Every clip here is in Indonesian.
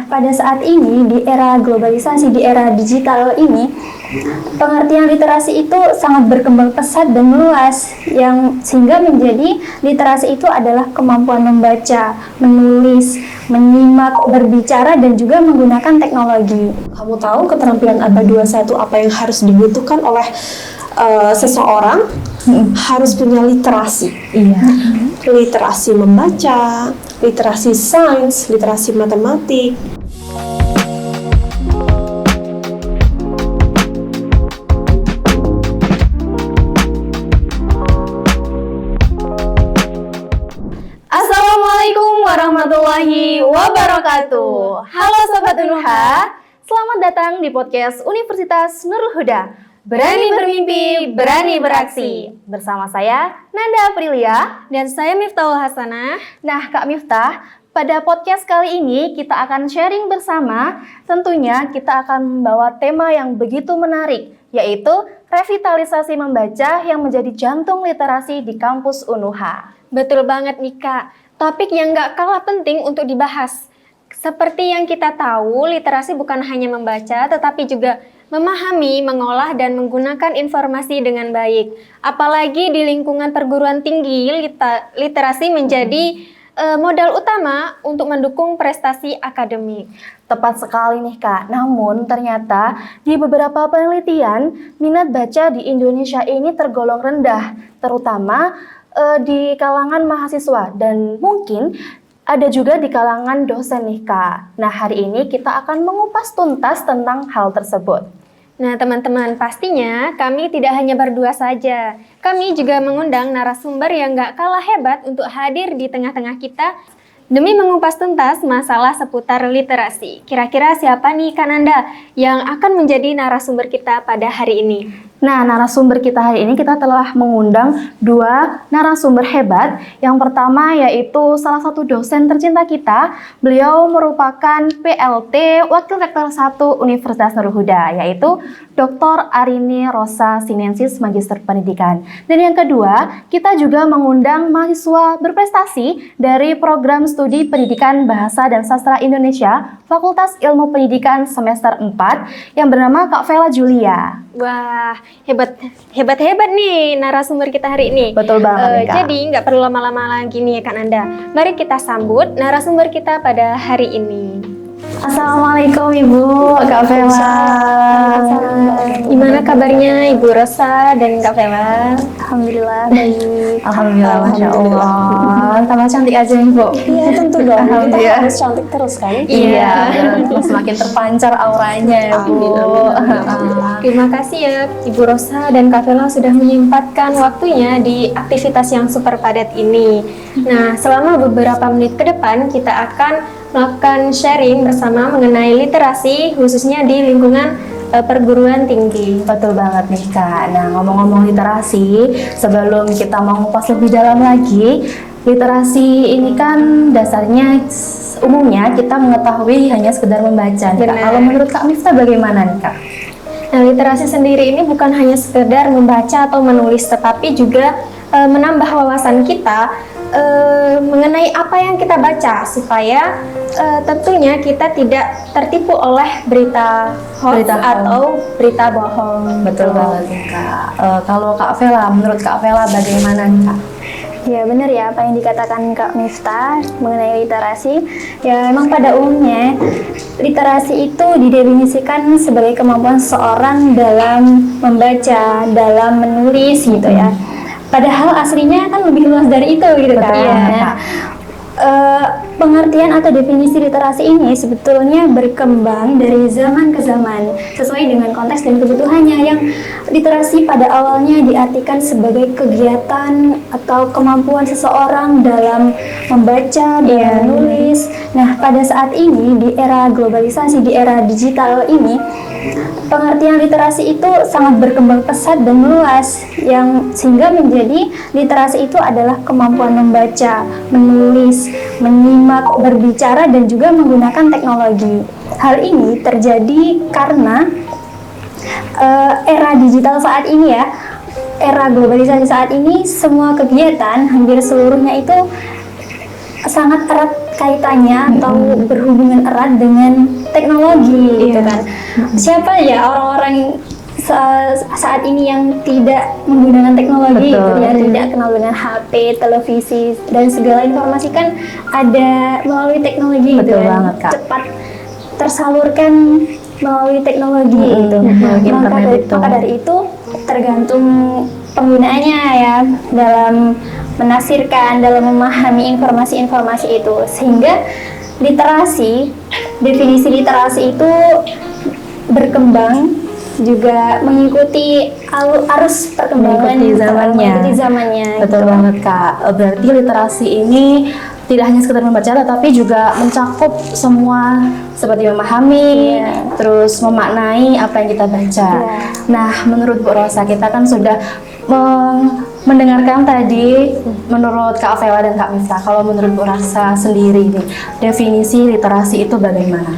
pada saat ini di era globalisasi, di era digital ini, pengertian literasi itu sangat berkembang pesat dan meluas, yang sehingga menjadi literasi itu adalah kemampuan membaca, menulis, menyimak, berbicara, dan juga menggunakan teknologi. Kamu tahu keterampilan abad 21 apa yang harus dibutuhkan oleh seseorang? Harus punya literasi. Iya. Literasi membaca, literasi sains, literasi matematik. Assalamualaikum warahmatullahi wabarakatuh. Halo Sobat Unuha, selamat datang di podcast Universitas Nurul Huda. Berani bermimpi, berani beraksi. Bersama saya, Nanda Aprilia. Dan saya Miftahul Hasanah. Nah Kak Miftah, pada podcast kali ini kita akan sharing bersama. Tentunya kita akan membawa tema yang begitu menarik, yaitu revitalisasi membaca yang menjadi jantung literasi di kampus Unuha. Betul banget nih Kak, topik yang gak kalah penting untuk dibahas. Seperti yang kita tahu, literasi bukan hanya membaca, tetapi juga memahami, mengolah, dan menggunakan informasi dengan baik. Apalagi di lingkungan perguruan tinggi, literasi menjadi modal utama untuk mendukung prestasi akademik. Tepat sekali nih Kak, namun ternyata di beberapa penelitian, minat baca di Indonesia ini tergolong rendah, terutama di kalangan mahasiswa dan mungkin ada juga di kalangan dosen nih Kak. Nah hari ini kita akan mengupas tuntas tentang hal tersebut. Nah teman-teman, pastinya kami tidak hanya berdua saja. Kami juga mengundang narasumber yang gak kalah hebat untuk hadir di tengah-tengah kita demi mengupas tuntas masalah seputar literasi. Kira-kira siapa nih Kak Nanda yang akan menjadi narasumber kita pada hari ini? Nah, narasumber kita hari ini kita telah mengundang dua narasumber hebat. Yang pertama yaitu salah satu dosen tercinta kita. Beliau merupakan PLT Wakil Rektor 1 Universitas Nurul Huda, yaitu Dr. Arini Rosa Sinensis, Magister Pendidikan. Dan yang kedua, kita juga mengundang mahasiswa berprestasi dari Program Studi Pendidikan Bahasa dan Sastra Indonesia, Fakultas Ilmu Pendidikan semester 4, yang bernama Kak Vela Julia. Wah, hebat nih narasumber kita hari ini. Betul banget nih, Kak. Jadi nggak perlu lama-lama lagi nih Kak Nanda. Mari kita sambut narasumber kita pada hari ini. Assalamualaikum Ibu Kak Vela. Gimana kabarnya Ibu Rosa dan Kak Vela? Alhamdulillah baik. Alhamdulillah, Masya Allah. Tambah cantik aja nih Bu. Iya tentu dong, kita Alhamdulillah. harus cantik terus kan? Iya, semakin terpancar auranya ya Bu. Terima kasih ya Ibu Rosa dan Kak Vela sudah menyempatkan waktunya di aktivitas yang super padat ini. Nah, selama beberapa menit ke depan kita akan melakukan sharing bersama mengenai literasi khususnya di lingkungan perguruan tinggi. Betul banget nih Kak. Nah, ngomong-ngomong literasi, sebelum kita mengupas lebih dalam lagi, literasi ini kan dasarnya umumnya kita mengetahui hanya sekedar membaca nih, Kak. Benar. Kalau menurut Kak Miftah bagaimana nih Kak? Nah, literasi sendiri ini bukan hanya sekedar membaca atau menulis, tetapi juga menambah wawasan kita mengenai apa yang kita baca, supaya tentunya kita tidak tertipu oleh berita hoax atau berita bohong. Betul banget nih Kak. Kalau Kak Vela, menurut Kak Vela bagaimana nih Kak? Ya benar ya apa yang dikatakan Kak Miftah mengenai literasi. Ya memang pada umumnya literasi itu didefinisikan sebagai kemampuan seseorang dalam membaca, dalam menulis gitu ya. Padahal aslinya kan lebih luas dari itu gitu kan. Betul, Nah, pengertian atau definisi literasi ini sebetulnya berkembang dari zaman ke zaman sesuai dengan konteks dan kebutuhannya. Yang literasi pada awalnya diartikan sebagai kegiatan atau kemampuan seseorang dalam membaca, dalam menulis. Nah, pada saat ini di era globalisasi, di era digital ini, pengertian literasi itu sangat berkembang pesat dan meluas, yang sehingga menjadi literasi itu adalah kemampuan membaca, menulis, menyimak, berbicara, dan juga menggunakan teknologi. Hal ini terjadi karena era digital saat ini ya, era globalisasi saat ini, semua kegiatan hampir seluruhnya itu sangat erat kaitannya atau berhubungan erat dengan teknologi gitu kan. Siapa ya orang-orang saat ini yang tidak menggunakan teknologi gitu ya, tidak kenal dengan HP, televisi dan segala informasi kan ada melalui teknologi gitu kan. Cepat tersalurkan melalui teknologi gitu. Maka dari itu tergantung penggunaannya ya dalam menafsirkan, dalam memahami informasi-informasi itu, sehingga definisi literasi itu berkembang juga mengikuti arus perkembangan zamannya. Betul gitu. banget Kak. Berarti literasi ini tidak hanya sekedar membaca, tetapi juga mencakup semua seperti memahami, terus memaknai apa yang kita baca. Nah, menurut Bu Rosa, kita kan sudah mendengarkan tadi menurut Kak Vela dan Kak Miftah. Kalau menurut Bu Rosa sendiri nih, definisi literasi itu bagaimana?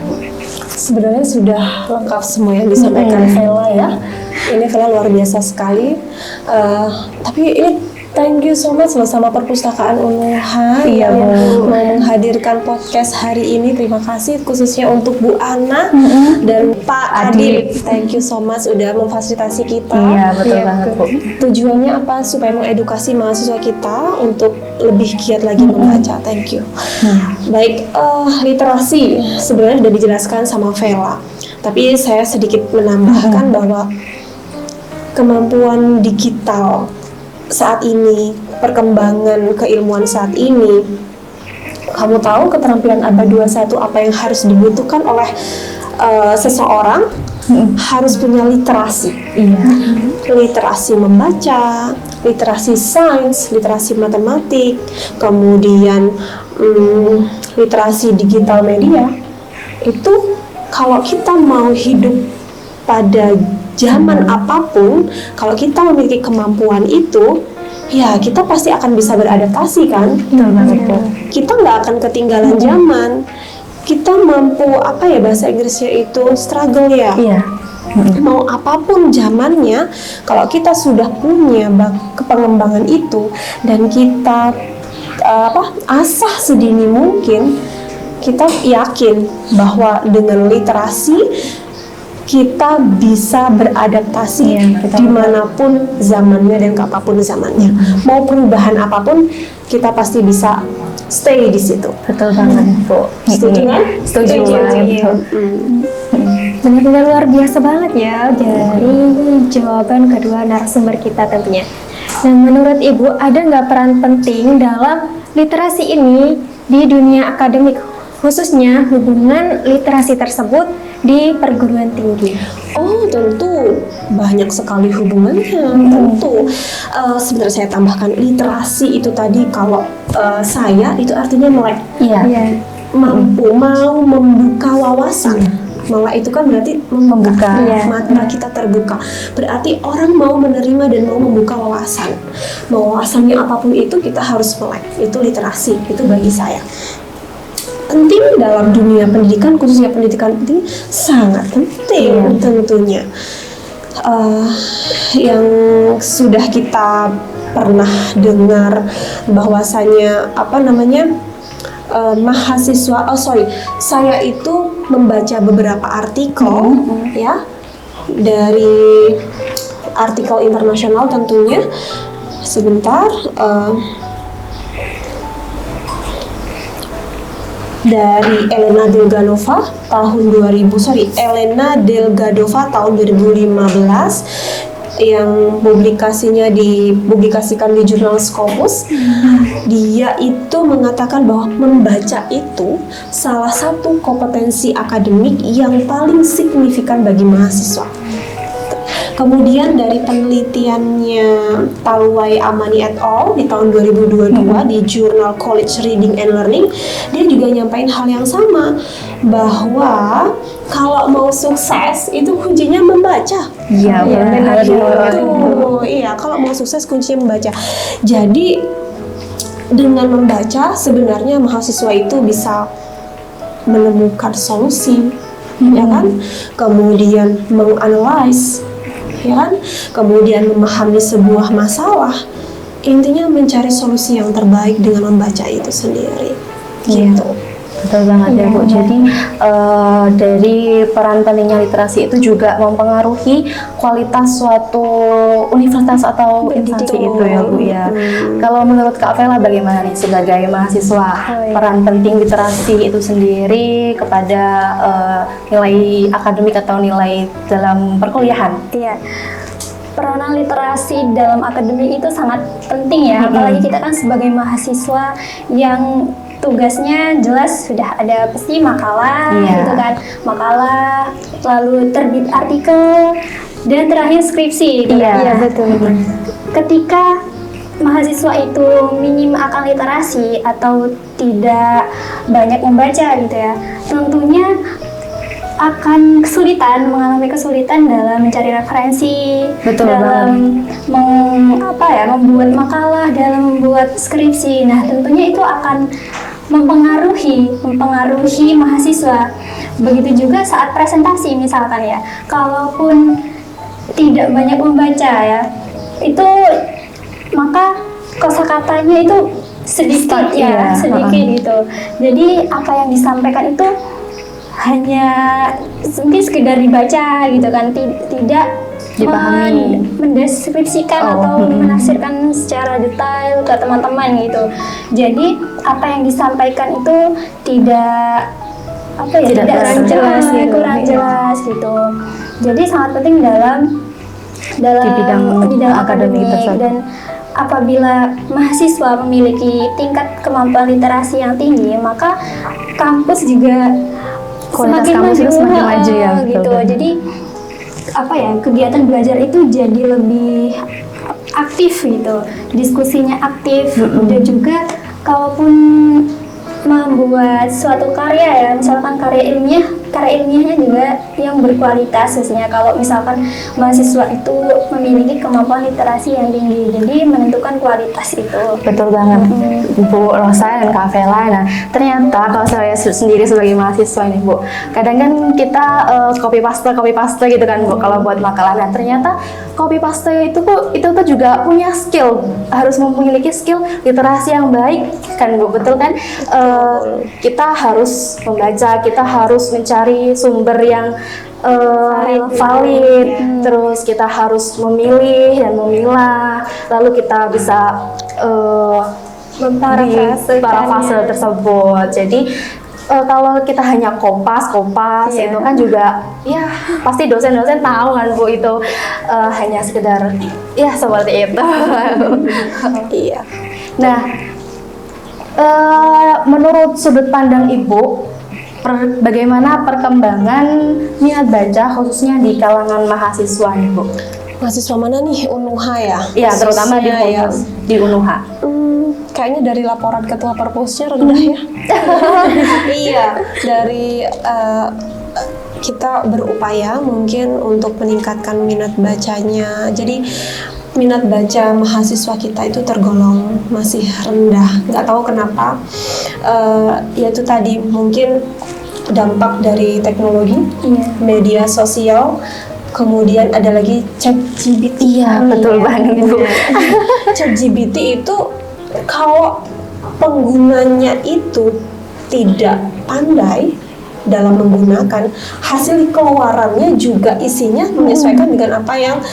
Sebenarnya sudah lengkap semua yang disampaikan Vela ya. Ini Vela luar biasa sekali. Tapi ini thank you so much loh sama Perpustakaan Unuha yang mau menghadirkan podcast hari ini. Terima kasih khususnya untuk Bu Ana dan Pak Adib. Thank you so much udah memfasilitasi kita. Iya, betul banget Bu. Tujuannya apa? Supaya mengedukasi mahasiswa kita untuk lebih giat lagi membaca. Thank you. Baik, literasi sebenarnya sudah dijelaskan sama Vela. Tapi saya sedikit menambahkan bahwa kemampuan digital saat ini, perkembangan keilmuan saat ini, kamu tahu keterampilan abad 21 apa yang harus dibutuhkan oleh seseorang? Harus punya literasi. Literasi membaca, literasi sains, literasi matematik, kemudian literasi digital media. Itu kalau kita mau hidup pada zaman apapun, kalau kita memiliki kemampuan itu, ya kita pasti akan bisa beradaptasi kan? Kita nggak akan ketinggalan zaman. Kita mampu bahasa Inggrisnya itu struggle ya. Mau apapun zamannya, kalau kita sudah punya pengembangan itu dan kita asah sedini mungkin, kita yakin bahwa dengan literasi kita bisa beradaptasi dimanapun zamannya dan kapanpun zamannya. Mau perubahan apapun, kita pasti bisa stay di situ. Betul banget Bu. Setuju kan? Setuju banget. Benar-benar luar biasa banget ya dari jawaban kedua narasumber kita tentunya. Nah, menurut Ibu, ada nggak peran penting dalam literasi ini di dunia akademik, khususnya hubungan literasi tersebut di perguruan tinggi? Oh, tentu banyak sekali hubungannya. Tentu. Sebenarnya saya tambahkan literasi itu tadi, kalau saya itu artinya melek. Mampu, mau membuka wawasan. Melek itu kan berarti membuka, mata kita terbuka. Berarti orang mau menerima dan mau membuka wawasan. Mau wawasannya apapun itu, kita harus melek. Itu literasi, itu bagi saya penting dalam dunia pendidikan, khususnya pendidikan tinggi, sangat penting tentunya. Yang sudah kita pernah dengar bahwasanya saya itu membaca beberapa artikel ya, dari artikel internasional tentunya. Sebentar, dari Elena Delgadova tahun 2015 yang dipublikasikan di jurnal Scopus. Dia itu mengatakan bahwa membaca itu salah satu kompetensi akademik yang paling signifikan bagi mahasiswa. Kemudian dari penelitiannya Talway Amani et al. Di tahun 2022 di jurnal College Reading and Learning, dia juga nyampain hal yang sama, bahwa kalau mau sukses itu kuncinya membaca. Iya, kalau mau sukses kuncinya membaca. Jadi dengan membaca sebenarnya mahasiswa itu bisa menemukan solusi, ya kan? Kemudian menganalisis, ya kan? Kemudian memahami sebuah masalah. Intinya mencari solusi yang terbaik dengan membaca itu sendiri. gitu. Betul banget ya Bu. Jadi dari peran pentingnya literasi itu juga mempengaruhi kualitas suatu universitas atau instansi itu ya Bu ya. Kalau menurut Kak Vela bagaimana nih sebagai mahasiswa peran penting literasi itu sendiri kepada nilai akademik atau nilai dalam perkuliahan? Iya. Peranan literasi dalam akademik itu sangat penting ya, apalagi kita kan sebagai mahasiswa yang tugasnya jelas sudah ada pasti makalah gitu kan, makalah, lalu terbit artikel, dan terakhir skripsi gitu. Iya, betul. Ketika mahasiswa itu minim akan literasi atau tidak banyak membaca gitu ya, tentunya akan mengalami kesulitan dalam mencari referensi, dalam membuat makalah, dalam membuat skripsi. Nah, tentunya itu akan mempengaruhi mahasiswa. Begitu juga saat presentasi misalkan ya, kalaupun tidak banyak membaca ya, itu maka kosakatanya itu sedikit gitu. Jadi apa yang disampaikan itu hanya mungkin sekedar dibaca gitu kan, tidak dipahami, mendeskripsikan atau menafsirkan secara detail ke teman-teman gitu. Jadi apa yang disampaikan itu tidak kurang jelas gitu. Jadi sangat penting dalam bidang akademik. Dan apabila mahasiswa memiliki tingkat kemampuan literasi yang tinggi, maka kampus juga semakin maju ya gitu. Jadi kegiatan belajar itu jadi lebih aktif gitu, diskusinya aktif, dan juga kalaupun membuat suatu karya ya, misalkan karya ilmiahnya juga yang berkualitas, khususnya kalau misalkan mahasiswa itu memiliki kemampuan literasi yang tinggi, jadi menentukan kualitas itu. Betul banget Bu Rosa dan Kak Vela. Nah, ternyata kalau saya sendiri sebagai mahasiswa ini Bu, kadang kan kita copy paste gitu kan Bu kalau buat makalah. Nah, ternyata copy paste itu tuh juga punya skill, harus memiliki skill literasi yang baik kan Bu, betul kan? Kita harus membaca, kita harus mencari sumber yang valid, terus kita harus memilih dan memilah, lalu kita bisa parafrase tersebut. Jadi kalau kita hanya kopas itu kan juga ya pasti dosen-dosen tahu kan Bu, itu hanya sekedar ya seperti itu. Iya. Nah, menurut sudut pandang Ibu, bagaimana perkembangan minat baca khususnya di kalangan mahasiswa nih Bu? Mahasiswa mana nih? UNUHA ya? Iya, terutama di UNUHA. Kayaknya dari laporan ketua perpusnya rendah ya. Iya, dari kita berupaya mungkin untuk meningkatkan minat bacanya. Jadi minat baca mahasiswa kita itu tergolong masih rendah. Nggak tahu kenapa. Yaitu tadi mungkin dampak dari teknologi, media sosial, kemudian ada lagi ChatGPT. Iya, betul banget Bu. ChatGPT itu kalau penggunanya itu tidak pandai dalam menggunakan, hasil keluarannya juga isinya menyesuaikan dengan apa yang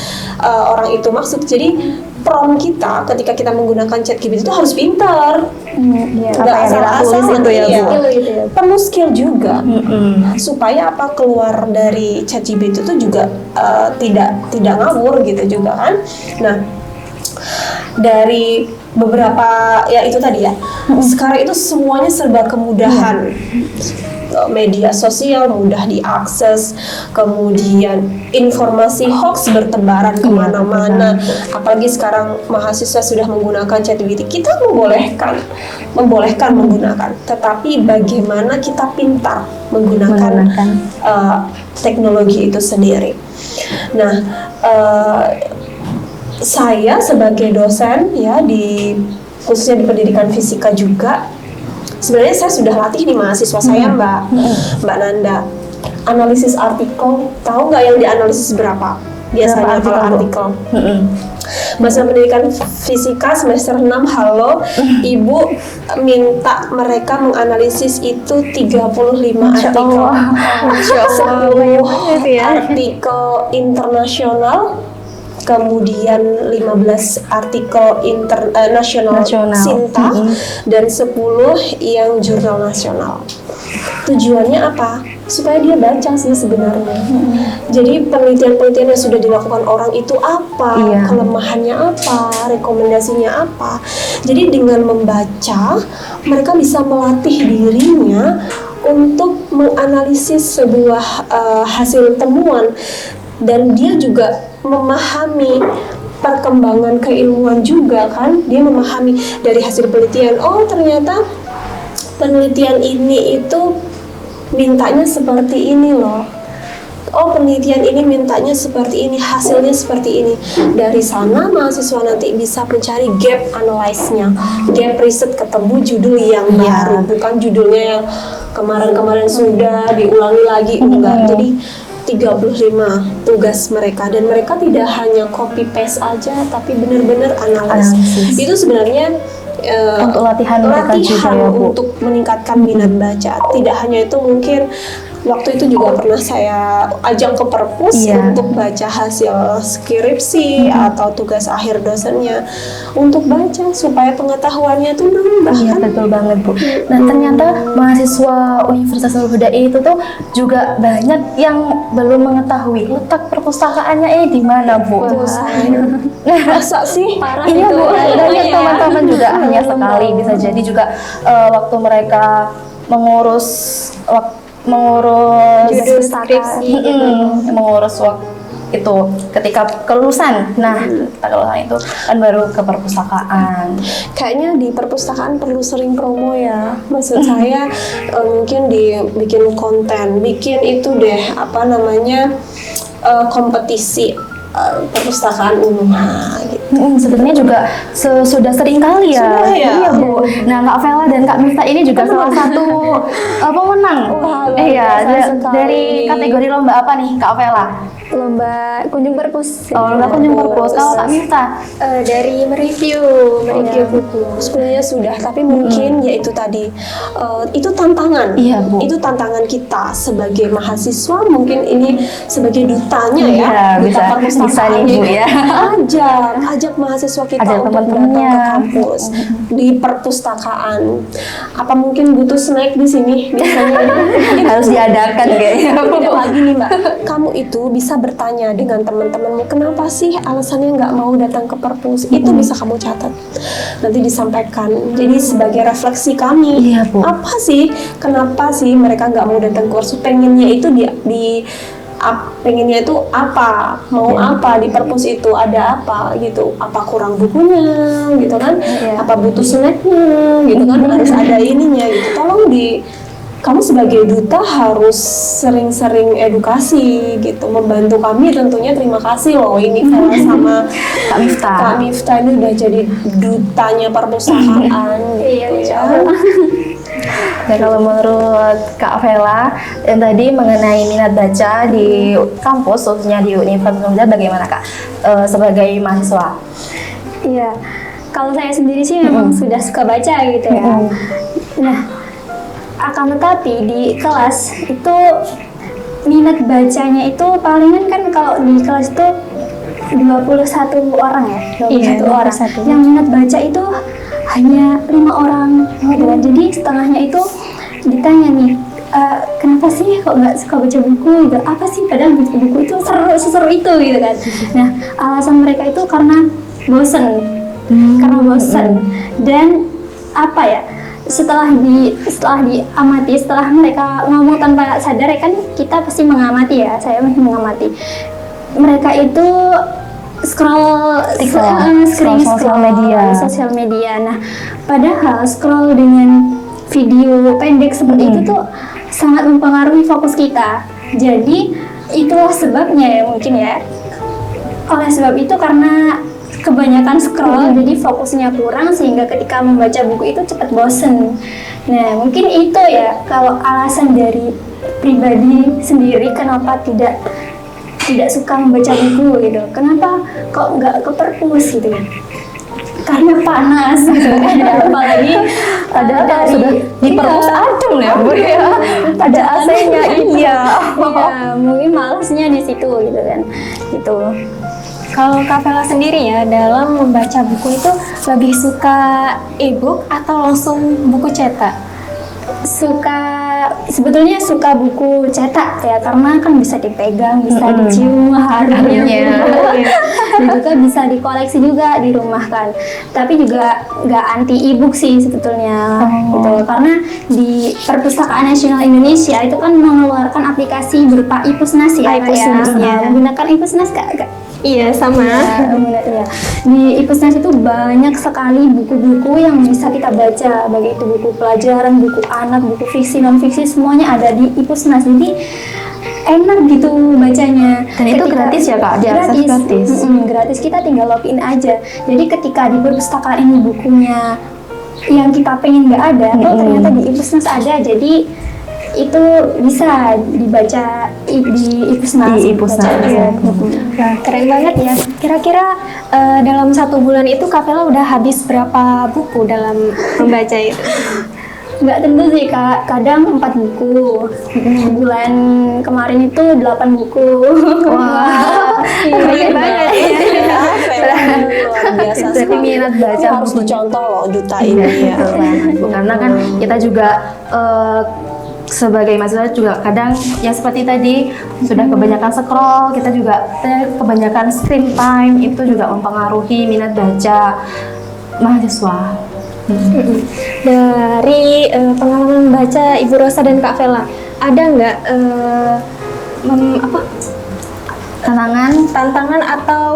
orang itu maksud. Jadi prompt kita ketika kita menggunakan ChatGPT itu harus pintar, nggak asal-asal gitu ya Bu. Perlu skill juga supaya apa keluar dari ChatGPT itu juga tidak ngawur gitu juga kan. Nah, dari beberapa ya itu tadi ya, sekarang itu semuanya serba kemudahan. Media sosial mudah diakses, kemudian informasi hoax bertebaran kemana-mana. Apalagi sekarang mahasiswa sudah menggunakan ChatGPT, kita membolehkan menggunakan, tetapi bagaimana kita pintar menggunakan teknologi itu sendiri. Nah, saya sebagai dosen ya khususnya di pendidikan fisika juga, sebenarnya saya sudah latih nih mahasiswa saya Mbak Nanda. Analisis artikel, tahu nggak yang dianalisis berapa? Biasanya kalau artikel Masa pendidikan fisika semester 6, halo, ibu minta mereka menganalisis itu 35 artikel. Selalu artikel internasional, kemudian 15 artikel nasional Sinta, dan 10 yang jurnal nasional. Tujuannya apa? Supaya dia baca sih sebenarnya. Jadi penelitian-penelitian yang sudah dilakukan orang itu apa, kelemahannya apa, rekomendasinya apa. Jadi dengan membaca, mereka bisa melatih dirinya untuk menganalisis sebuah hasil temuan, dan dia juga memahami perkembangan keilmuan juga kan. Dia memahami dari hasil penelitian, oh ternyata penelitian ini itu mintanya seperti ini loh. Oh penelitian ini mintanya seperti ini, hasilnya seperti ini. Dari sana mahasiswa nanti bisa mencari gap analyze-nya, gap riset, ketemu judul yang baru, bukan judulnya yang kemarin-kemarin sudah diulangi lagi, enggak. Jadi 35 tugas mereka, dan mereka tidak hanya copy paste aja, tapi benar-benar analisis. Itu sebenarnya untuk latihan mereka juga ya, Bu. Untuk meningkatkan minat baca. Tidak hanya itu, mungkin waktu itu juga pernah saya ajak ke perpus untuk baca hasil skripsi atau tugas akhir dosennya, untuk baca supaya pengetahuannya tuh nambah. Iya, betul banget, Bu. Nah, ternyata mahasiswa Universitas Nurul Huda itu tuh juga banyak yang belum mengetahui letak perpustakaannya di mana, Bu. Masa sih? Parah Iya, itu. Bu. Banyak teman-teman juga hanya sekali, bisa jadi juga waktu mereka mengurus Judul skripsi mengurus waktu itu ketika kelulusan. Nah, ketika kelulusan itu kan baru ke perpustakaan. Kayaknya di perpustakaan perlu sering promo ya. Maksud saya mungkin dibikin konten, bikin itu deh, apa namanya, kompetisi perpustakaan umum gitu. Sebenarnya juga sudah sering kali ya. Sudah ya? Iya, Bu. Nah, Kak Vela dan Kak Mifta ini juga salah satu pemenang. Wah, luar Iya, biasa sekali. dari kategori lomba apa nih, Kak Vela? Lomba kunjung perpus. Oh, lomba kunjung perpus. Kalau Kak Mifta? Dari mereview buku. Sebenarnya sudah, tapi mungkin ya itu tadi, itu tantangan. Iya, Bu. Itu tantangan kita sebagai mahasiswa, mungkin ini sebagai dutanya ya, Iya, duta bisa nih, Bu, ya. ajak mahasiswa kita Ajak untuk datang teman-temannya ke kampus di perpustakaan. Apa mungkin butuh snack di sini biasanya? Harus diadakan kayaknya. Tidak lagi nih Mbak, kamu itu bisa bertanya dengan teman-temanmu, kenapa sih alasannya nggak mau datang ke perpus? Itu bisa kamu catat, nanti disampaikan. Jadi sebagai refleksi kami, Iya, Bu. apa sih, kenapa sih mereka nggak mau datang ke perpus? Pengennya itu pengennya itu apa, mau apa di perpus itu, ada apa gitu, apa kurang bukunya gitu kan, apa butuh snacknya gitu kan, harus ada ininya gitu. Tolong kamu sebagai duta harus sering-sering edukasi gitu, membantu kami tentunya. Terima kasih loh ini Vela sama Kak Mifta. Kak Mifta ini udah jadi dutanya perpustakaan gitu ya. Nah, kalau menurut Kak Vela yang tadi mengenai minat baca di kampus, khususnya di Universitas Nurul Huda, bagaimana Kak sebagai mahasiswa? Iya, kalau saya sendiri sih memang sudah suka baca gitu ya. Nah, akan tetapi di kelas itu minat bacanya itu palingan kan, kalau di kelas itu 21 orang ya, 21 orang. Yang minat baca itu hanya 5 orang. Jadi setengahnya itu ditanya nih, kenapa sih kok nggak suka baca buku gitu? Apa sih, padahal baca buku itu seseru itu gitu kan. Nah, alasan mereka itu karena bosen. Dan apa ya, setelah diamati, setelah mereka ngomong tanpa sadar ya kan, kita pasti mengamati ya, saya masih mengamati mereka itu scroll sosial media. Nah, padahal scroll dengan video pendek seperti itu tuh sangat mempengaruhi fokus kita. Jadi itulah sebabnya ya, mungkin ya, oleh sebab itu karena kebanyakan scroll, jadi fokusnya kurang, sehingga ketika membaca buku itu cepat bosen. Nah, mungkin itu ya kalau alasan dari pribadi sendiri kenapa tidak tidak suka membaca buku gitu. Kenapa kok nggak ke perpus gitu? Karena panas gitu kan. Apalagi Padahal kalau sudah di perpus adem ya Bu ya. Ada AC-nya. Iya. Iya, mungkin malasnya di situ gitu kan. Gitu. Kalau Kak Vela sendiri ya, dalam membaca buku itu lebih suka e-book atau langsung buku cetak? Sebetulnya suka buku cetak ya, karena kan bisa dipegang, bisa dicium harumnya, dan juga bisa dikoleksi juga di rumah kan. Tapi juga nggak anti e-book sih sebetulnya, gitu. Karena di Perpustakaan Nasional Indonesia itu kan mengeluarkan aplikasi berupa iPusnas ya, iPusnas, ya. menggunakan iPusnas Kak. Iya, sama. Ya. Di iPusnas itu banyak sekali buku-buku yang bisa kita baca, baik itu buku pelajaran, buku anak, buku fiksi, non-fiksi, semuanya ada di iPusnas. Jadi enak gitu bacanya. Dan itu gratis ya Kak? Diakses gratis? Gratis, kita tinggal login aja. Jadi ketika di perpustakaan ini bukunya yang kita pengen nggak ada, ternyata di iPusnas ada. Jadi itu bisa dibaca di iPusnas. Di iPusnas. Nah, keren banget ya. Kira-kira dalam 1 bulan itu Kak Vela udah habis berapa buku dalam membaca itu? Nggak tentu sih Kak, kadang 4 buku. Bulan kemarin itu 8 buku. Wah, Banyak banget ya. Luar biasa Berarti sekali. minat baca Ini harus dicontoh loh duta ini ya. Betul banget, Bu. Karena kan kita juga sebagai mahasiswa juga kadang ya seperti tadi sudah kebanyakan scroll, kita juga kebanyakan screen time, itu juga mempengaruhi minat baca mahasiswa. Dari pengalaman membaca Ibu Rosa dan Kak Vela, ada nggak tantangan atau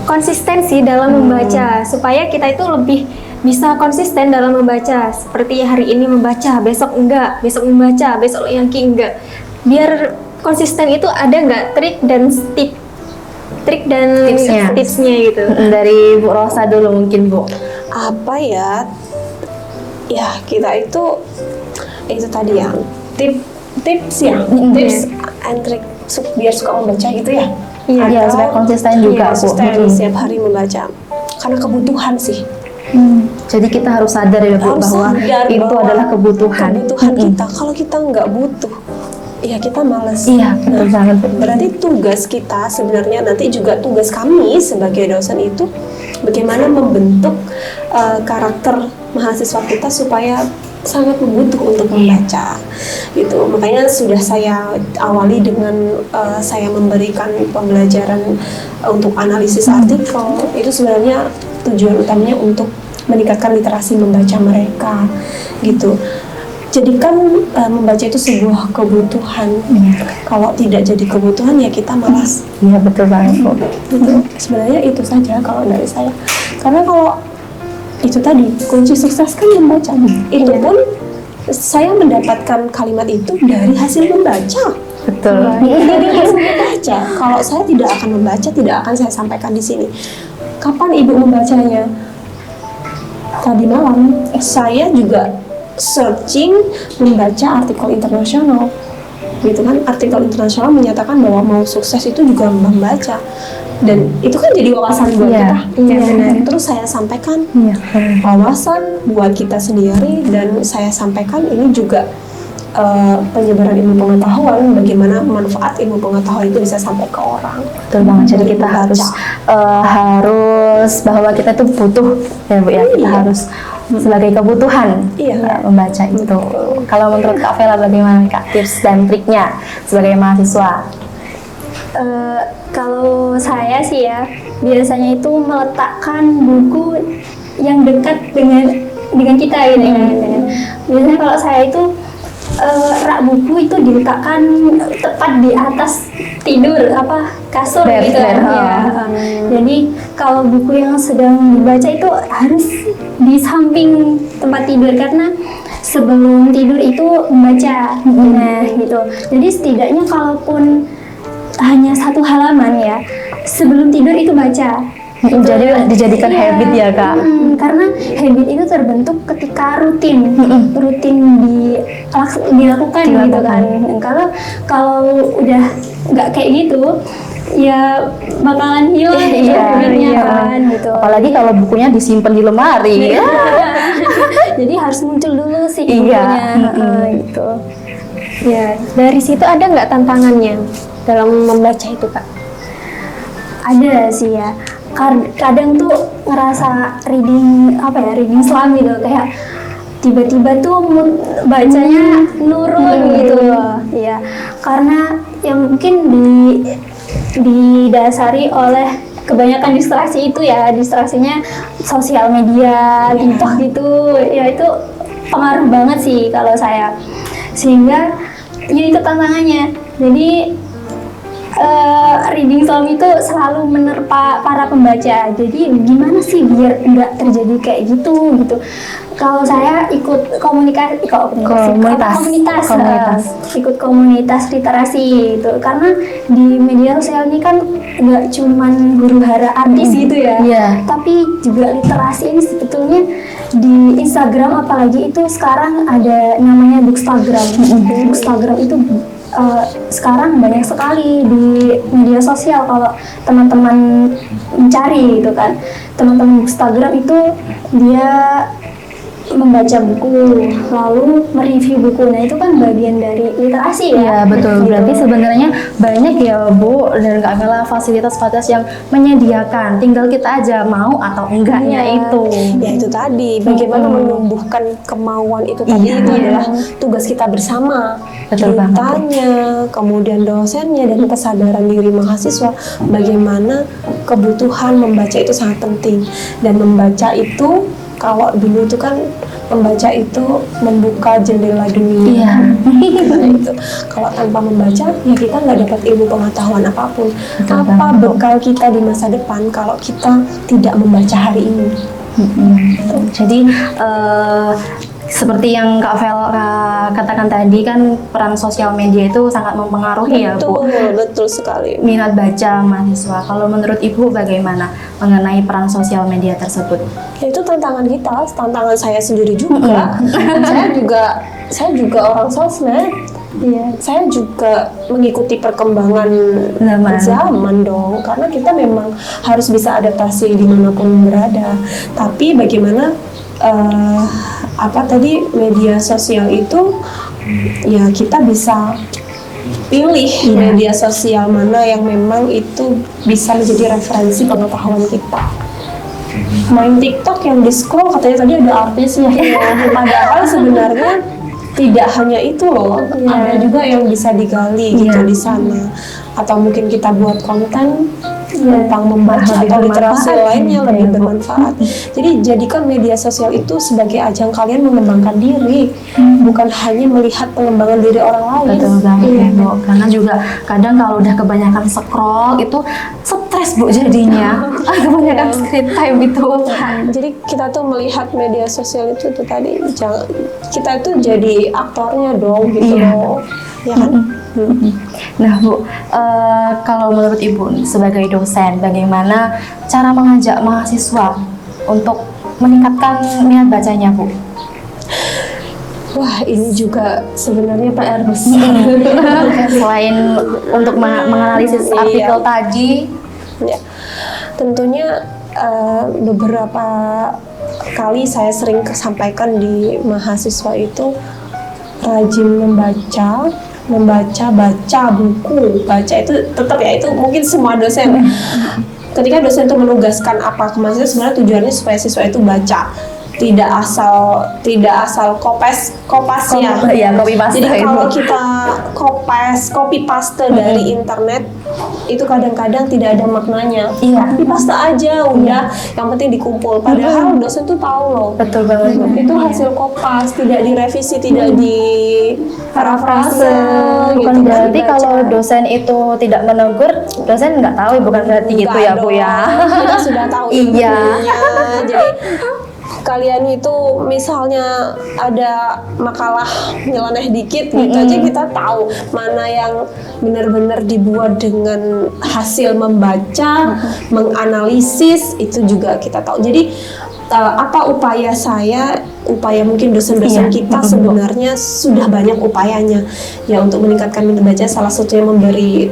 konsistensi dalam membaca supaya kita itu lebih bisa konsisten dalam membaca, seperti hari ini membaca, besok enggak, besok membaca, besok yakin enggak. Biar konsisten itu ada nggak trik dan tipsnya gitu? Dari Bu Rosa dulu mungkin Bu. Apa ya? Ya kita itu tadi ya tips and trick biar suka membaca gitu ya. Iya, Atau- supaya konsisten juga Bu. konsisten setiap hari membaca karena kebutuhan sih. Jadi kita harus sadar ya Bu Harus bahwa sadar itu bahwa adalah kebutuhan. kita. Kalau kita nggak butuh, ya kita malas. Iya, betul banget. Berarti tugas kita sebenarnya nanti juga tugas kami sebagai dosen itu bagaimana membentuk karakter mahasiswa kita supaya sangat membutuh untuk membaca gitu. Makanya sudah saya awali dengan saya memberikan pembelajaran untuk analisis artikel. Itu sebenarnya tujuan utamanya untuk meningkatkan literasi membaca mereka gitu. Jadikan membaca itu sebuah kebutuhan. Kalau tidak jadi kebutuhan ya kita malas. Iya, betul banget Bu. Sebenarnya itu saja kalau dari saya. Karena kalau itu tadi kunci sukses kan membaca. Itu pun saya mendapatkan kalimat itu dari hasil membaca. Betul. Dari hasil membaca. Kalau saya tidak akan membaca, tidak akan saya sampaikan di sini. Kapan Ibu membacanya? Tadi malam. Saya juga searching membaca artikel internasional. Gitu kan, artikel internasional menyatakan bahwa mau sukses itu juga membaca. Dan itu kan jadi wawasan buat Iya. kita. Iya, benar. Terus saya sampaikan Iya. wawasan buat kita sendiri, dan saya sampaikan ini juga penyebaran ilmu pengetahuan, bagaimana manfaat ilmu pengetahuan itu bisa sampai ke orang. Betul banget. Jadi kita Membaca. harus bahwa kita tuh butuh ya Bu ya. Kita Iya. harus sebagai kebutuhan Iya. membaca itu. Kalau menurut Kak Vela bagaimana Kak tips dan triknya sebagai mahasiswa? Kalau saya sih ya, biasanya itu meletakkan buku yang dekat dengan kita gitu ya. Biasanya kalau saya itu rak buku itu diletakkan tepat di atas tidur kasur Bed, gitu kan. bed, Ya. Jadi kalau buku yang sedang dibaca itu harus di samping tempat tidur, karena sebelum tidur itu membaca. Nah, gitu. Jadi setidaknya kalaupun hanya 1 halaman ya, sebelum tidur itu baca. Jadi dijadikan habit ya Kak. Karena habit itu terbentuk ketika rutin dilakukan gitu kan. Kalau udah nggak kayak gitu, ya bakalan hilang habitnya kan gitu. Apalagi kalau bukunya disimpan di lemari. Jadi harus muncul dulu sih Iya. bukunya gitu. Ya, dari situ ada nggak tantangannya dalam membaca itu Kak? Ada sih ya. Kadang tuh ngerasa reading slam gitu, kayak tiba-tiba tuh mood bacanya nurun gitu loh. Ya, karena yang mungkin didasari oleh kebanyakan distraksi itu ya, distraksinya sosial media, TikTok gitu. Ya itu pengaruh banget sih kalau saya. Sehingga ya itu tantangannya. Jadi reading slam itu selalu menerpa para pembaca. Jadi gimana sih biar nggak terjadi kayak gitu. Kalau saya ikut komunitas, ikut komunitas literasi itu, karena di media sosial ini kan nggak cuman huru hara artis gitu ya, tapi juga literasi ini sebetulnya di Instagram, apalagi itu sekarang ada namanya Bookstagram. Bookstagram itu sekarang banyak sekali di media sosial kalau teman-teman mencari gitu kan. Teman-teman Bookstagram itu dia membaca buku lalu mereview buku. Nah itu kan bagian dari literasi ya. Iya betul. Gitu. Berarti sebenarnya banyak ya Bu dan Kak Mela fasilitas-fasilitas yang menyediakan. Tinggal kita aja mau atau enggaknya itu. Ya itu tadi, bagaimana menumbuhkan kemauan itu tadi, itu adalah tugas kita bersama. Betul banget. Kitanya, kemudian dosennya, dan kesadaran diri mahasiswa bagaimana kebutuhan membaca itu sangat penting. Dan membaca itu, kalau dulu itu kan membaca itu membuka jendela dunia. Nah, itu kalau tanpa membaca ya kita nggak dapat ilmu pengetahuan apapun. Apa bekal kita di masa depan kalau kita tidak membaca hari ini? Jadi seperti yang Kak Vel katakan tadi kan, peran sosial media itu sangat mempengaruhi ya Bu. Betul sekali. Minat baca mahasiswa. Kalau menurut Ibu bagaimana mengenai peran sosial media tersebut? Ya itu tantangan kita, tantangan saya sendiri juga. saya juga orang sosmed. Iya, saya juga mengikuti perkembangan zaman dong, karena kita memang harus bisa adaptasi dimanapun berada. Tapi bagaimana media sosial itu, ya kita bisa pilih media sosial mana yang memang itu bisa menjadi referensi pengetahuan kita. Main TikTok yang di scroll katanya tadi ada artisnya, padahal sebenarnya tidak hanya itu loh, ada juga yang bisa digali gitu di sana. Atau mungkin kita buat konten tentang membaca atau literasi lainnya lebih bermanfaat. Jadi jadikan media sosial itu sebagai ajang kalian mengembangkan diri, bukan hanya melihat pengembangan diri orang lain. Betul banget ya Bu, karena juga kadang kalau udah kebanyakan scroll itu stres Bu jadinya. Kebanyakan screen time itu. Jadi kita tuh melihat media sosial itu tuh tadi, kita tuh jadi aktornya dong gitu loh. Ya kan? Nah Bu, kalau menurut Ibu sebagai dosen, bagaimana cara mengajak mahasiswa untuk meningkatkan minat bacanya Bu? Wah, ini juga sebenarnya PR besar. Selain untuk menganalisis artikel tadi, ya, tentunya beberapa kali saya sering sampaikan di mahasiswa itu rajin baca buku. Baca itu tetap ya, itu mungkin semua dosen. Ketika dosen itu menugaskan apa ke mahasiswa, sebenarnya tujuannya supaya siswa itu baca, tidak asal kopas ya. Copy paste. Jadi kalau kita copy paste dari internet itu kadang-kadang tidak ada maknanya. Copy paste aja udah, yang penting dikumpul. Padahal dosen tuh tahu loh. Betul banget. Itu hasil kopas, tidak direvisi, tidak di parafrase. Bukan gitu, berarti dibaca. kalau dosen itu tidak menegur, dosen nggak tahu, bukan berarti gitu ya Bu ya. Kita sudah tahu Iya. ilmunya. Jadi kalian itu misalnya ada makalah nyeleneh dikit gitu aja kita tahu mana yang benar-benar dibuat dengan hasil membaca, menganalisis, itu juga kita tahu. Jadi apa upaya mungkin dosen-dosen kita sebenarnya sudah banyak upayanya ya untuk meningkatkan minat baca, salah satunya memberi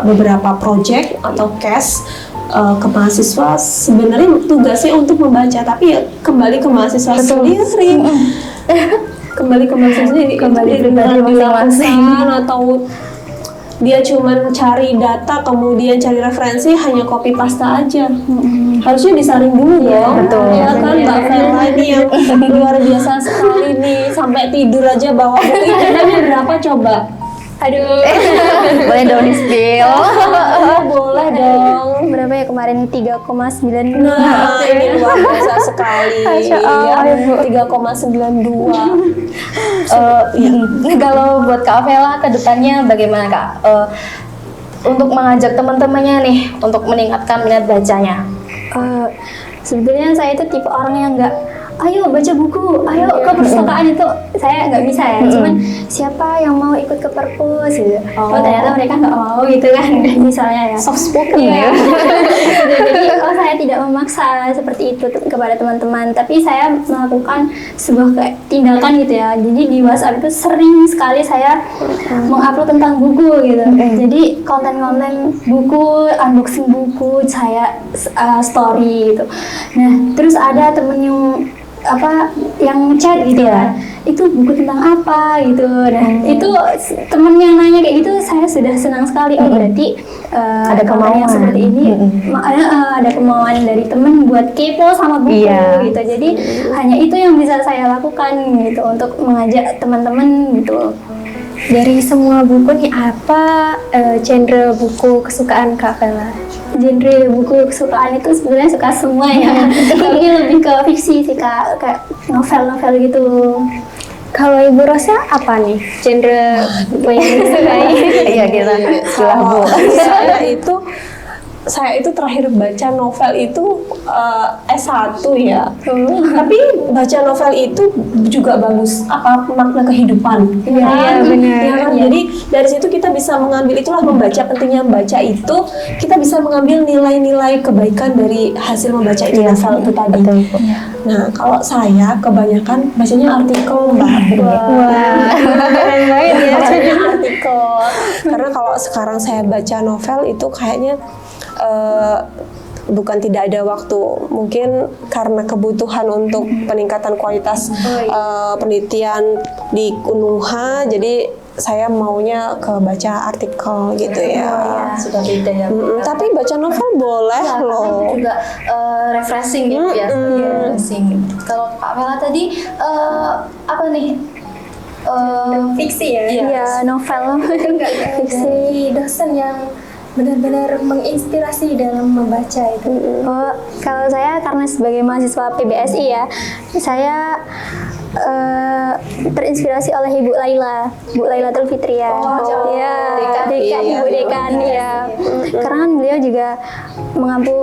beberapa project atau case ke mahasiswa. Sebenarnya tugasnya untuk membaca, tapi ya kembali ke mahasiswa sendiri. Kembali ke mahasiswa sendiri, kembali dengan dilakukan atau dia cuman cari data kemudian cari referensi hanya copy paste aja. Harusnya disaring dulu dong. Betul. Ya kan Mbak Vela ini yang luar biasa sekali nih, sampai tidur aja bawa buku. Namanya berapa coba? Aduh. Boleh dong di spill. Boleh dong. Berapa ya kemarin 3,9. Nah, ini luar biasa sekali. Ya, 3,92. Kalau buat Kak Vela ke depannya bagaimana Kak? Untuk mengajak teman-temannya nih untuk meningkatkan minat bacanya. Sebetulnya saya itu tipe orang yang nggak, ayo baca buku, ayo ke perpustakaan, itu saya nggak bisa ya. Cuman siapa yang mau ikut ke perpus gitu. Oh ternyata mereka nggak mau gitu kan, misalnya ya. Soft spoken Iya. ya. Jadi saya tidak memaksa seperti itu kepada teman-teman, tapi saya melakukan sebuah tindakan gitu ya. Jadi di WhatsApp itu sering sekali saya mengupload tentang buku gitu. Jadi konten-konten buku, unboxing buku, saya story gitu. Nah terus ada temen yang chat gitu ya, itu buku tentang apa gitu. Nah itu temen yang nanya kayak gitu, saya sudah senang sekali. Oh berarti ada kemauan yang seperti ini, ada kemauan dari temen buat kepo sama buku gitu. Jadi hanya itu yang bisa saya lakukan gitu untuk mengajak teman-teman gitu. Dari semua buku nih, apa genre buku kesukaan Kak Vela? Genre buku kesukaan itu sebenarnya suka semua ya. Tapi lebih ke fiksi sih Kak, kayak novel-novel gitu. Kalau Ibu Rosa apa nih genre buku yang disukai? Iya kita setelah Bu. Saya itu terakhir baca novel itu S1 ya. Tapi baca novel itu juga bagus, apa makna kehidupan. Iya, benar. Ya kan? Jadi dari situ kita bisa mengambil, itulah membaca, pentingnya membaca itu kita bisa mengambil nilai-nilai kebaikan dari hasil membaca itu novel itu tadi. Nah, kalau saya kebanyakan bacanya artikel, Mbak. Keren banget ya. Bacanya artikel. Karena kalau sekarang saya baca novel itu kayaknya bukan tidak ada waktu, mungkin karena kebutuhan untuk peningkatan kualitas penelitian di Unungha, jadi saya maunya ke baca artikel gitu ya. Sudah beda ya. Tapi baca novel boleh loh. Juga refreshing gitu ya. Refreshing. Kalau Kak Vela tadi apa nih? Fiksi ya? Iya, novel. Fiksi dosen yang benar-benar menginspirasi dalam membaca itu. Oh, kalau saya karena sebagai mahasiswa PBSI ya, saya terinspirasi oleh Ibu Laila, Bu Lailatul Fitria. Ya, dekan Ibu dekan ya. Karena kan beliau juga mengampu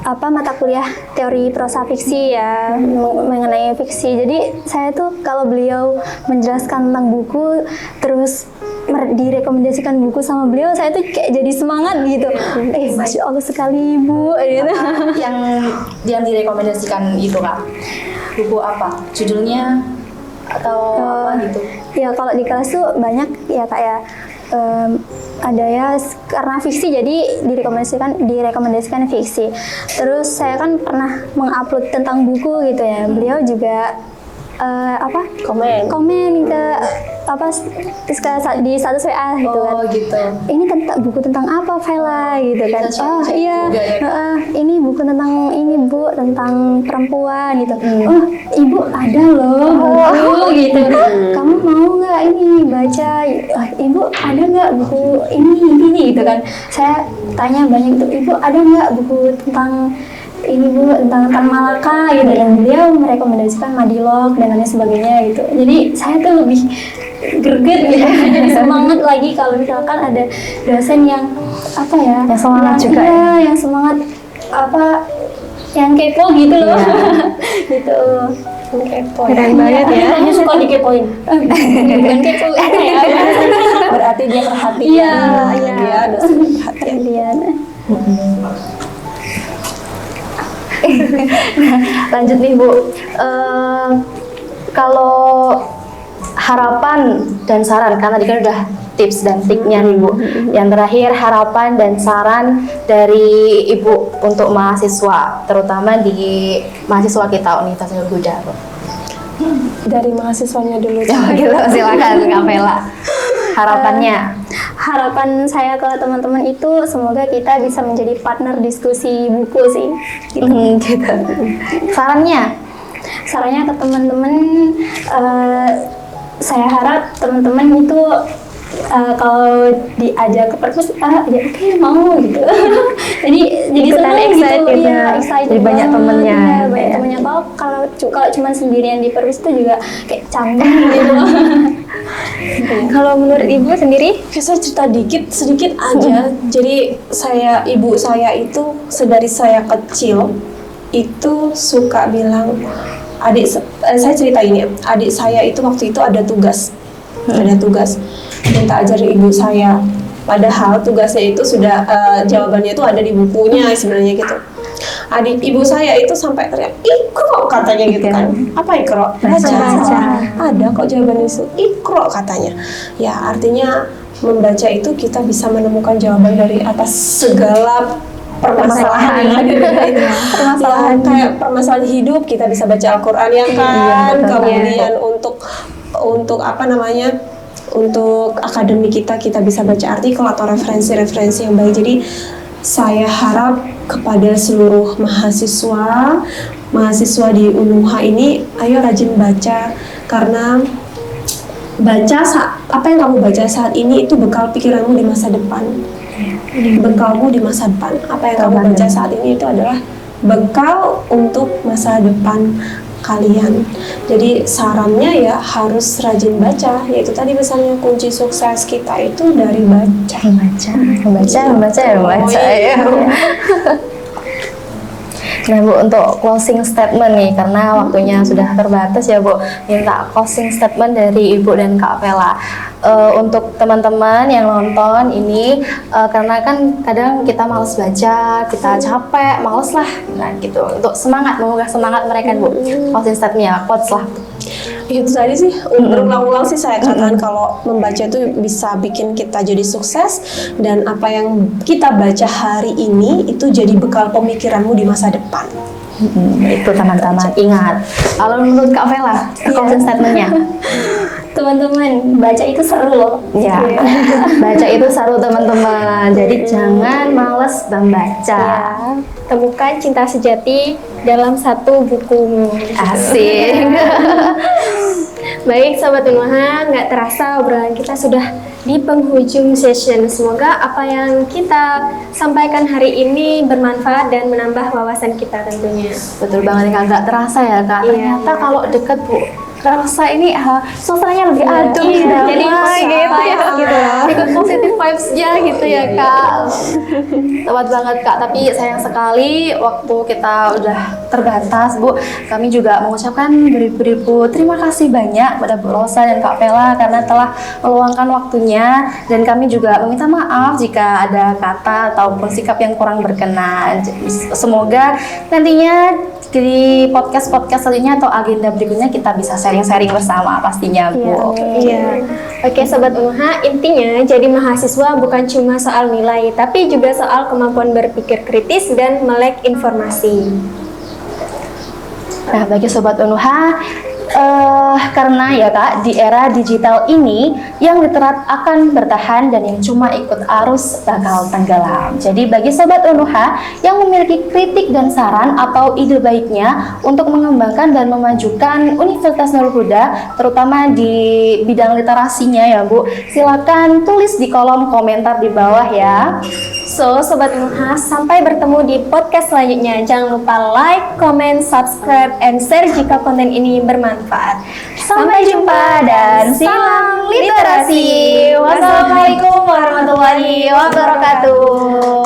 mata kuliah teori prosa fiksi ya, mengenai fiksi. Jadi saya tuh kalau beliau menjelaskan tentang buku, terus direkomendasikan buku sama beliau, saya tuh kayak jadi semangat gitu. Masya Allah sekali Bu gitu. Yang direkomendasikan itu Kak, buku apa? Judulnya atau apa gitu? Ya kalau di kelas tuh banyak ya Kak ya. Ada ya karena fiksi jadi direkomendasikan fiksi. Terus saya kan pernah mengupload tentang buku gitu ya. Beliau juga komen ke di status WA gitu kan. Gitu. Ini buku tentang apa Vela gitu kan. Oh iya, ini buku tentang ini Bu, tentang perempuan gitu. Oh Ibu ada loh buku gitu. Kamu mau nggak ini baca? Ibu ada nggak buku ini gitu kan. Saya tanya banyak tuh, Ibu ada nggak buku tentang ini Bu, tentang Tan Malaka gitu, dan beliau merekomendasikan Madilog dan lain sebagainya gitu. Jadi saya tuh lebih greget gitu, jadi semangat lagi kalau misalkan ada dosen yang yang semangat juga ya, yang semangat yang kepo gitu loh. Gitu. Kepo Keren banget ya. Kamu suka dikepoin. Bukan kepo. Berarti dia perhatian. Iya. Dia ada perhatian. Kalian. Lanjut nih Bu, kalau harapan dan saran, kan tadi kan udah tips dan triknya nih Bu. Yang terakhir, harapan dan saran dari Ibu untuk mahasiswa, terutama di mahasiswa kita Universitas Nurul Huda Bu. Dari mahasiswanya dulu. Gitu, silakan Kak Vela. Harapannya. Harapan saya ke teman-teman itu semoga kita bisa menjadi partner diskusi buku sih. Gitu. Sarannya. Sarannya ke teman-teman, saya harap teman-teman itu kalau diajak ke perpus, ya oke mau gitu. jadi Ikutan senang excited gitu, ya. excited Jadi banyak banget. temennya. Iya, banyak temennya. Kalau cuma sendirian di perpus itu juga kayak canggung gitu. Kalau menurut Ibu sendiri? Saya cerita sedikit aja. Jadi ibu saya itu sedari saya kecil itu suka bilang, saya cerita ini, adik saya itu waktu itu ada tugas minta ajar ibu saya. Padahal tugasnya itu sudah jawabannya itu ada di bukunya sebenarnya gitu. Adik ibu saya itu sampai teriak, "Ikro," katanya gitu kan. Apa ikro? Baca. Ada kok jawabannya itu. Ikro katanya. Ya artinya membaca itu kita bisa menemukan jawaban dari atas segala permasalahan yang ada permasalahan kayak permasalahan hidup, kita bisa baca Al-Qur'an ya kan. Kemudian untuk apa namanya? Untuk akademik kita bisa baca artikel atau referensi-referensi yang baik. Jadi saya harap kepada seluruh mahasiswa di UNUHA ini, ayo rajin baca, karena apa yang kamu baca saat ini itu bekal pikiranmu di masa depan. Bekalmu di masa depan. Apa yang kamu baca saat ini itu adalah bekal untuk masa depan kalian. Jadi sarannya ya harus rajin baca, yaitu tadi misalnya kunci sukses kita itu dari baca. Membaca ya. Nah Bu, untuk closing statement nih, karena waktunya sudah terbatas ya Bu, minta closing statement dari Ibu dan Kak Vela. Untuk teman-teman yang nonton ini, karena kan kadang kita males baca, kita capek, males lah, nah gitu. Untuk menggugah semangat mereka Bu, closing statement-nya, quotes lah. Itu tadi sih, berulang-ulang sih saya katakan kalau membaca itu bisa bikin kita jadi sukses, dan apa yang kita baca hari ini itu jadi bekal pemikiranmu di masa depan. Itu teman-teman, ingat. Kalau menurut Kak Vela, closing statement-nya? Teman-teman, baca itu seru loh. Ya, baca itu seru teman-teman. Jadi jangan males membaca. Temukan cinta sejati dalam satu bukumu. Asik. Baik Sobat UNUHA, nggak terasa obrolan kita sudah di penghujung session. Semoga apa yang kita sampaikan hari ini bermanfaat dan menambah wawasan kita tentunya. Betul banget Kak, nggak terasa ya Kak. Ternyata kalau deket Bu, terasa ini suasananya lebih adem, jadi gitu ya, ikut positive vibes-nya gitu ya Kak. Tepat banget Kak, tapi sayang sekali waktu kita udah terbatas Bu. Kami juga mengucapkan beribu-ribu terima kasih banyak pada Bu Rosa dan Kak Vela karena telah meluangkan waktunya, dan kami juga meminta maaf jika ada kata ataupun sikap yang kurang berkenan. Semoga nantinya di podcast-podcast selanjutnya atau agenda berikutnya kita bisa sharing-sharing bersama pastinya Bu. Iya. Oke Sobat UNUHA, intinya jadi mahasiswa bukan cuma soal nilai, tapi juga soal kemampuan berpikir kritis dan melek informasi. Nah, bagi Sobat UNUHA, karena ya Kak, di era digital ini yang literat akan bertahan dan yang cuma ikut arus bakal tenggelam. Jadi bagi Sobat UNUHA yang memiliki kritik dan saran atau ide baiknya untuk mengembangkan dan memajukan Universitas Nurul Huda, terutama di bidang literasinya ya Bu, silakan tulis di kolom komentar di bawah ya. So, Sobat UNUHA, sampai bertemu di podcast selanjutnya. Jangan lupa like, comment, subscribe, and share jika konten ini bermanfaat. Sampai jumpa dan salam literasi. Wassalamualaikum warahmatullahi wabarakatuh.